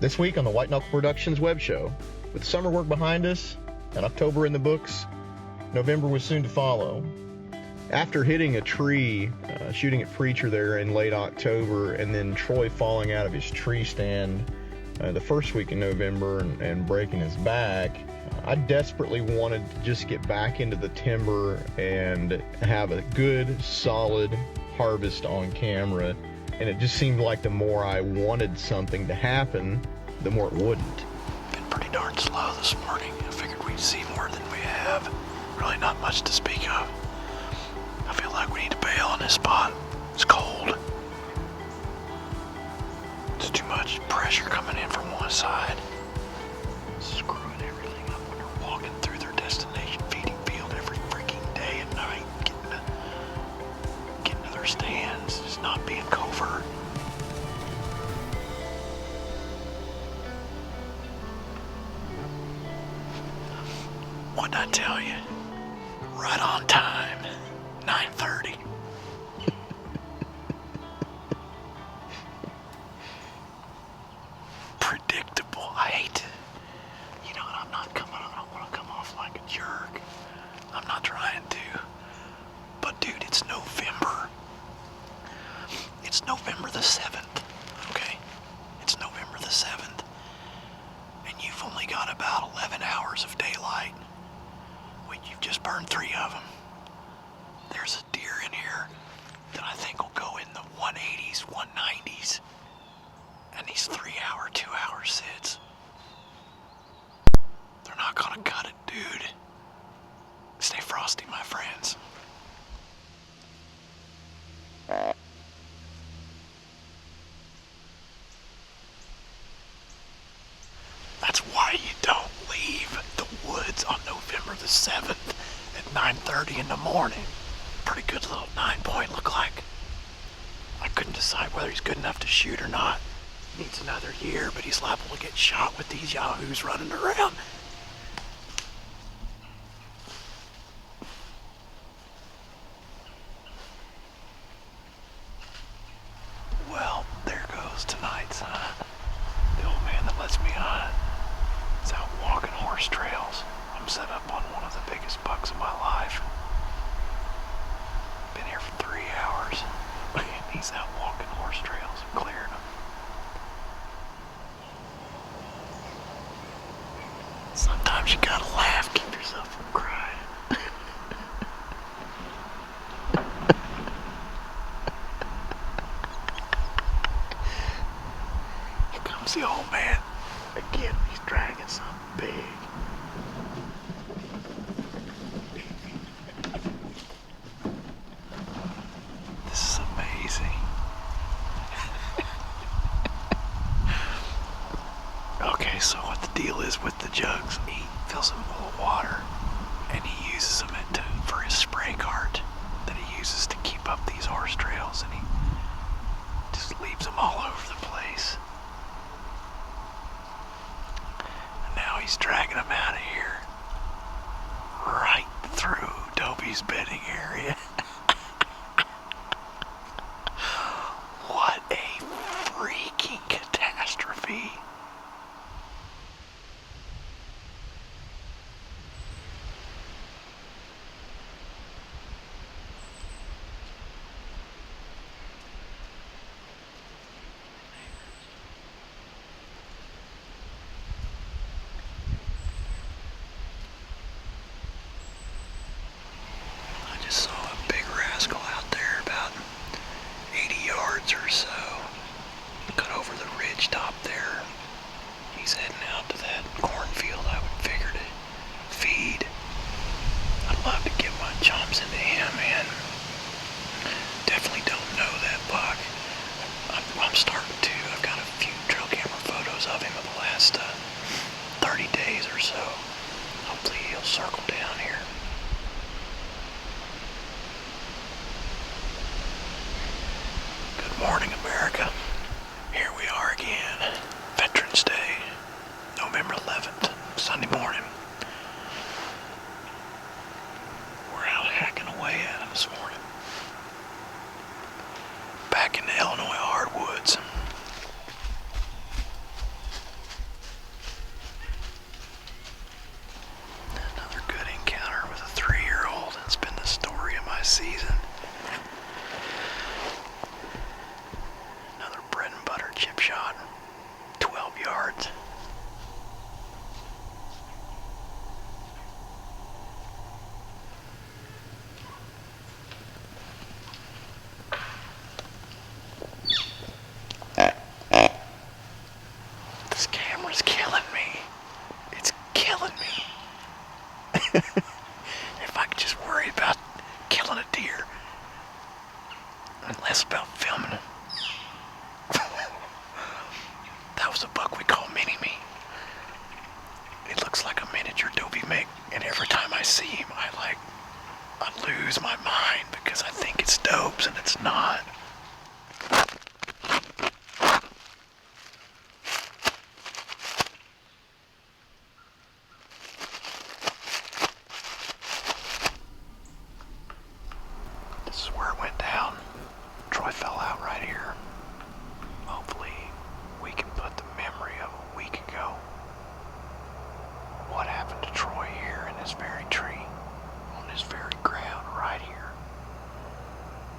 This week on the White Knuckle Productions web show, with summer work behind us and October in the books, November was soon to follow. After hitting a tree, shooting at Preacher there in late October, and then Troy falling out of his tree stand the first week in November and breaking his back, I desperately wanted to just get back into the timber and have a good, solid harvest on camera. And it just seemed like the more I wanted something to happen, the more it wouldn't. Been pretty darn slow this morning. I figured we'd see more than we have. Really not much to speak of. I feel like we need to bail on this spot. It's cold. It's too much pressure coming in from one side. Screwing everything up when they're walking through their destination feeding field every freaking day and night. Getting to their stands, just not being covert. What'd I tell you? Right on time. 9:30. Predictable. I hate to. You know, I don't want to come off like a jerk. I'm not trying to. But dude, it's November. It's November the 7th. Okay? It's November the 7th. And you've only got about 11 hours of daylight. Well, you've just burned 3 of them. There's a deer in here that I think will go in the 180s, 190s. And these 3-hour, 2-hour sits. They're not gonna cut it, dude. Stay frosty, my friends. That's why you don't leave the woods on November the 7th at 9:30 in the morning. Pretty good little 9-point look like. I couldn't decide whether he's good enough to shoot or not. Needs another year, but he's liable to get shot with these yahoos running around. Well, there goes tonight's hunt. The old man that lets me hunt is out walking horse trails. I'm set up on one of the biggest bucks of my life. Been here for 3 hours. And he's out walking horse trails and clearing them. Sometimes you gotta laugh, keep yourself from crying. Here comes the old man. Again, he's dragging something big. This is amazing. Okay, so what the deal is with the jugs, he fills them full of water and he uses them for his spray cart that he uses to keep up these horse trails, and he just leaves them all over the place. And now he's dragging them out of here right through Dobie's bedding area. What a freaking catastrophe. I just saw a big rascal out there about 80 yards or so. Cut over the ridge top there. He's heading out to that cornfield, I would figure, to feed. I'd love to get my chomps into him, man. Definitely don't know that buck. I'm starting to. I've got a few trail camera photos of him of the last 30 days or so. Hopefully he'll circle down here. Good morning, America. right here. Hopefully we can put the memory of a week ago, what happened to Troy here in this very tree, on this very ground right here.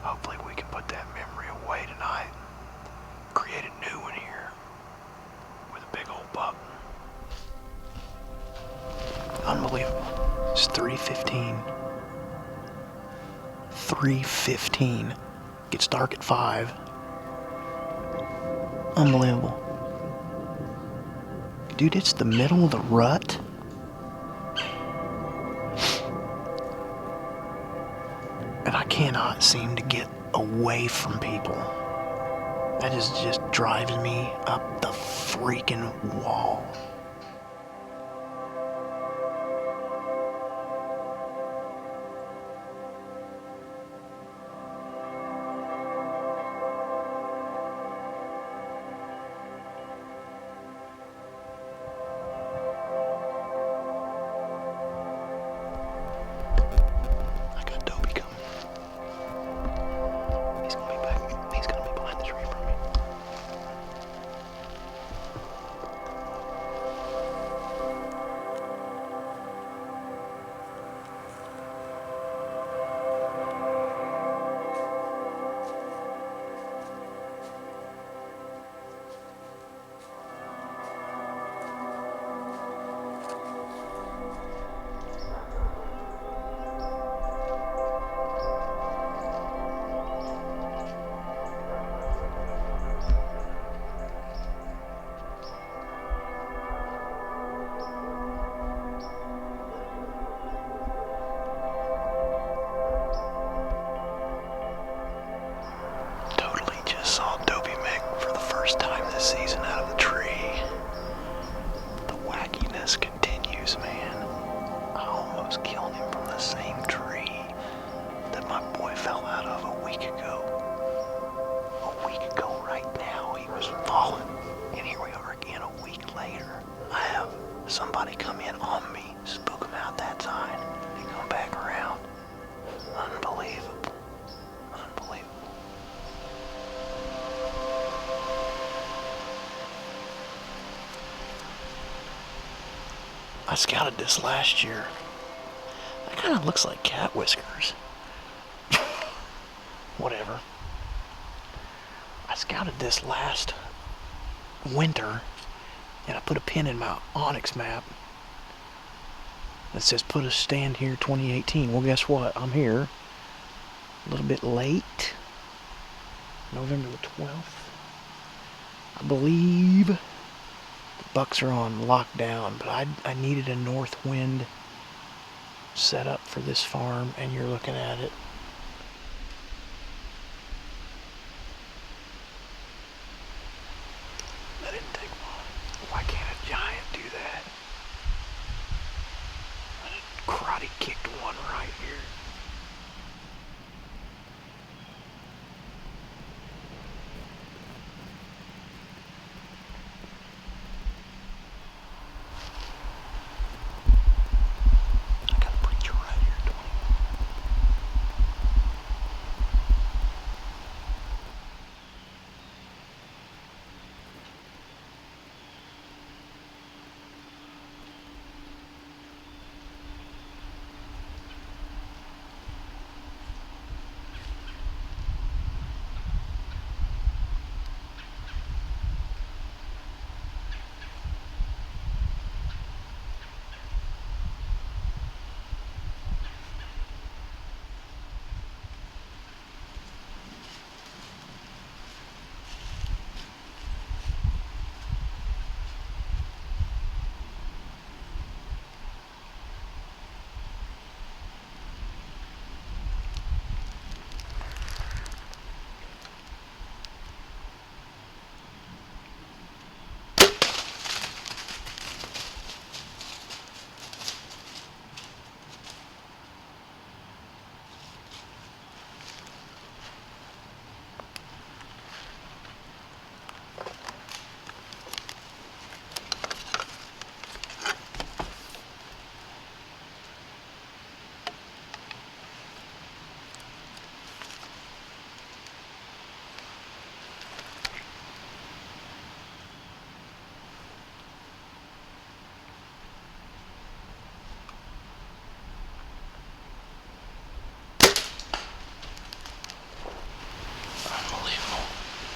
Hopefully we can put that memory away tonight, create a new one here with a big old buck. Unbelievable. It's 3:15. 3:15. Gets dark at 5. Unbelievable. Dude, it's the middle of the rut. And I cannot seem to get away from people. That just drives me up the freaking wall. Somebody come in on me, spook them out that side, and come back around. Unbelievable. Unbelievable. I scouted this last year. That kind of looks like cat whiskers. Whatever. I scouted this last winter, and I put a pin in my Onyx map that says put a stand here 2018. Well, guess what? I'm here. A little bit late. November the 12th. I believe the bucks are on lockdown, but I needed a north wind set up for this farm, and you're looking at it. That didn't take long. Why can't a giant do that? I karate kicked one right here. I got a preacher right here, 21.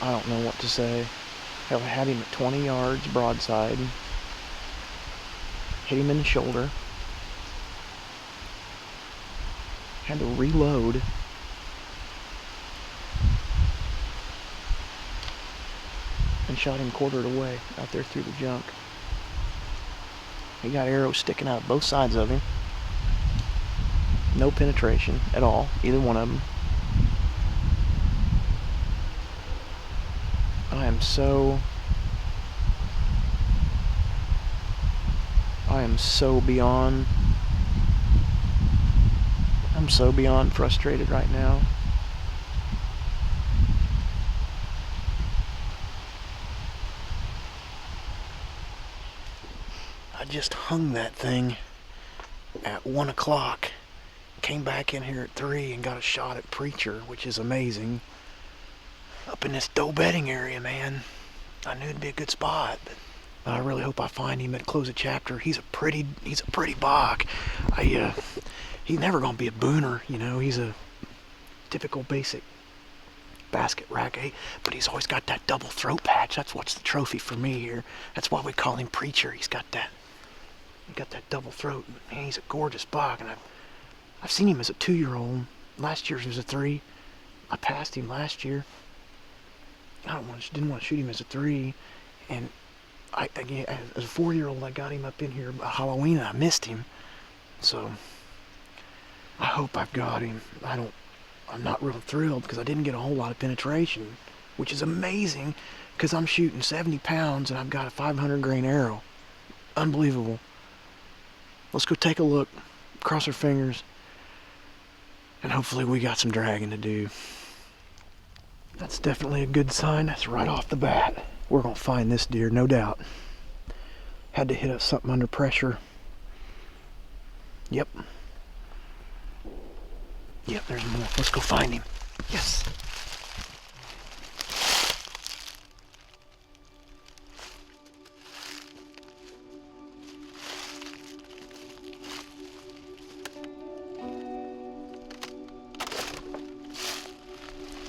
I don't know what to say. Hell, I had him at 20 yards broadside. Hit him in the shoulder. Had to reload. And shot him quartered away out there through the junk. He got arrows sticking out both sides of him. No penetration at all, either one of them. I am so beyond. I'm so beyond frustrated right now. I just hung that thing at 1 o'clock. Came back in here at 3 and got a shot at Preacher, which is amazing. Up in this doe bedding area, man. I knew it'd be a good spot, but I really hope I find him at close of chapter. He's a pretty buck. He's never gonna be a booner, you know. He's a typical basic basket rack, but he's always got that double throat patch. That's what's the trophy for me here. That's why we call him Preacher. He got that double throat. Man, he's a gorgeous buck, and I've seen him as a 2-year-old. Last year he was a 3. I passed him last year. Didn't want to shoot him as a 3, and again, as a 4-year-old, I got him up in here by Halloween, and I missed him. So I hope I've got him. I'm not real thrilled because I didn't get a whole lot of penetration, which is amazing because I'm shooting 70 pounds and I've got a 500 grain arrow. Unbelievable. Let's go take a look, cross our fingers, and hopefully we got some dragging to do. That's definitely a good sign. That's right off the bat. We're gonna find this deer, no doubt. Had to hit up something under pressure. Yep, there's more. Let's go find him. Yes.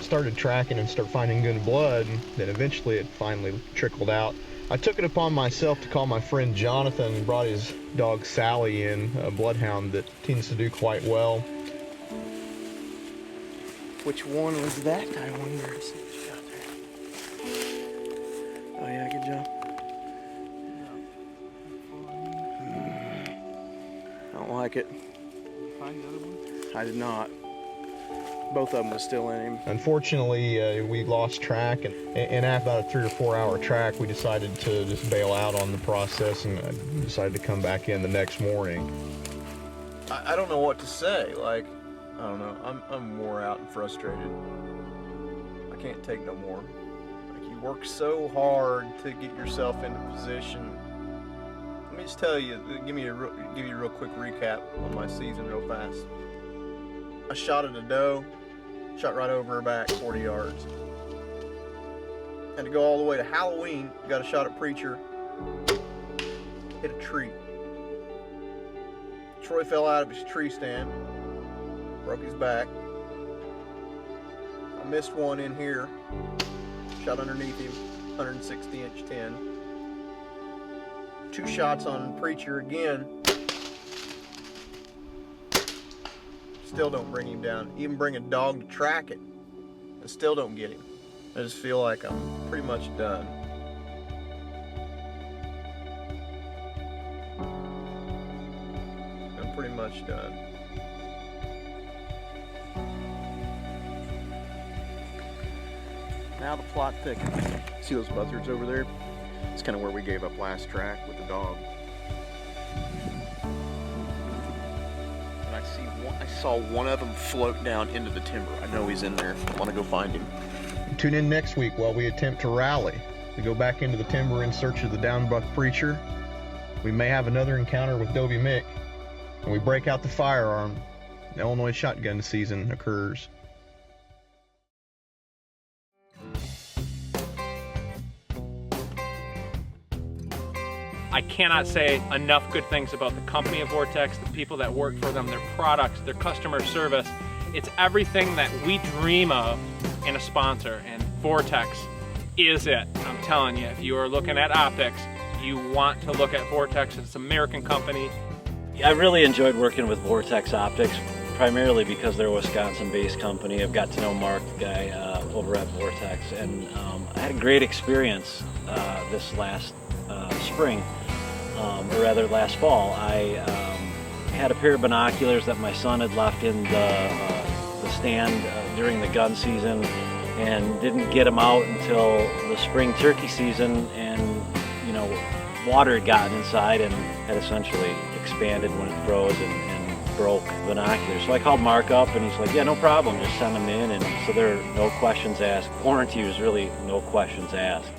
Started tracking and start finding good blood, and then eventually it finally trickled out. I took it upon myself to call my friend Jonathan and brought his dog Sally in, a bloodhound that tends to do quite well. Which one was that? I wonder. Oh yeah, good job. I don't like it. Find the other one? I did not. Both of them was still in him. Unfortunately, we lost track, and after about a 3 or 4 hour track, we decided to just bail out on the process and decided to come back in the next morning. I don't know what to say. Like, I don't know. I'm wore out and frustrated. I can't take no more. Like, you work so hard to get yourself into position. Let me just tell you, give you a real quick recap on my season real fast. I shot at a doe, shot right over her back, 40 yards. Had to go all the way to Halloween, got a shot at Preacher, hit a tree. Troy fell out of his tree stand, broke his back. I missed one in here, shot underneath him, 160-inch 10. 2 shots on Preacher again. Still don't bring him down. Even bring a dog to track it, and still don't get him. I just feel like I'm pretty much done. I'm pretty much done. Now the plot thickens. See those buzzards over there? It's kind of where we gave up last track with the dog. I saw one of them float down into the timber. I know he's in there. I want to go find him. Tune in next week while we attempt to rally. We go back into the timber in search of the down buck Preacher. We may have another encounter with Dovey Mick, and we break out the firearm. The Illinois shotgun season occurs. I cannot say enough good things about the company of Vortex, the people that work for them, their products, their customer service. It's everything that we dream of in a sponsor, and Vortex is it. I'm telling you, if you are looking at optics, you want to look at Vortex. It's an American company. I really enjoyed working with Vortex Optics, primarily because they're a Wisconsin-based company. I've got to know Mark, the guy over at Vortex, and I had a great experience this last spring, or rather last fall. I had a pair of binoculars that my son had left in the stand during the gun season, and didn't get them out until the spring turkey season, and water had gotten inside and had essentially expanded when it froze and broke the binoculars. So I called Mark up and he's like, yeah, no problem, just send them in. And so there are no questions asked. Warranty was really no questions asked.